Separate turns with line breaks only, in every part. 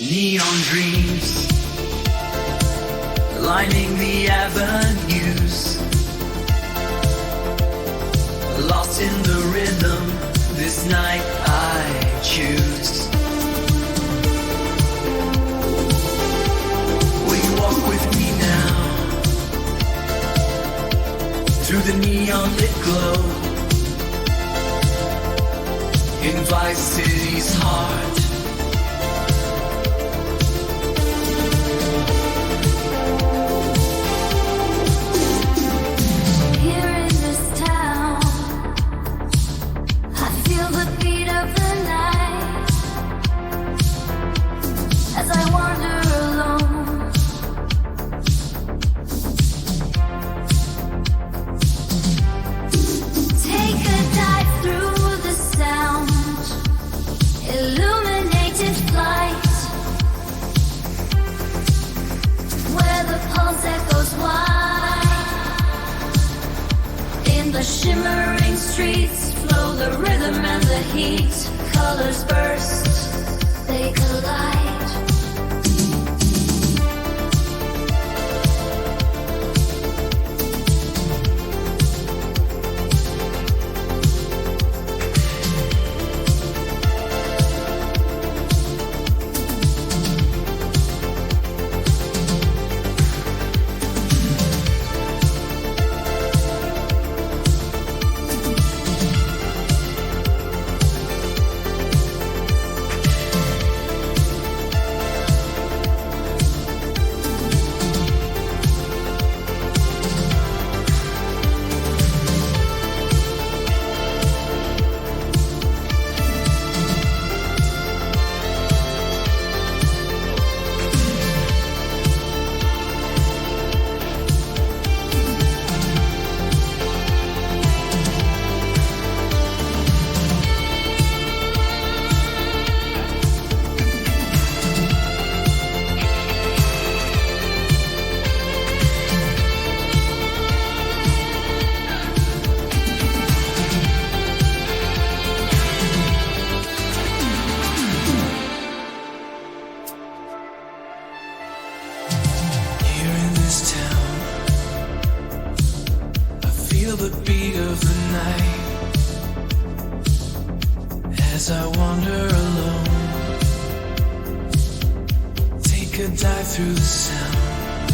Neon dreams lining the avenues, lost in the rhythm. This night I choose. Will you walk with me now through the neon lit glow in Vice City's heart?
Illuminated flight, where the pulse echoes wide. In the shimmering streets flow the rhythm and the heat. Colors burst, they collide.
The beat of the night as I wander alone. Take a dive through the sound.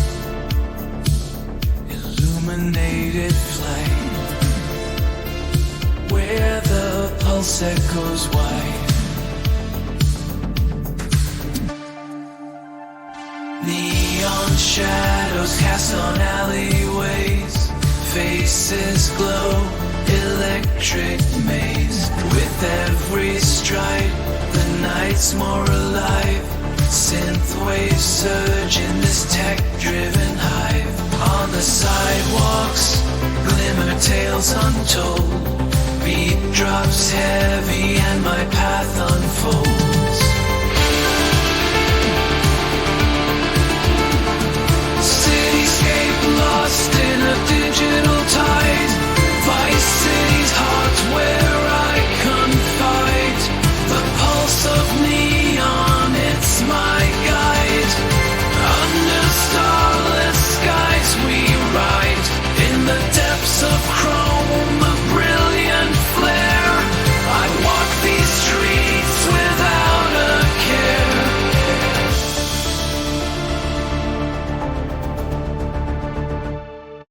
Illuminated flight, where the pulse echoes wide. Neon shadows cast on alleyways. Faces glow, electric maze. With every stride, the night's more alive. Synthwave surge in this tech-driven hive. On the sidewalks, glimmer tales untold. Beat drops heavy and my path unfolds.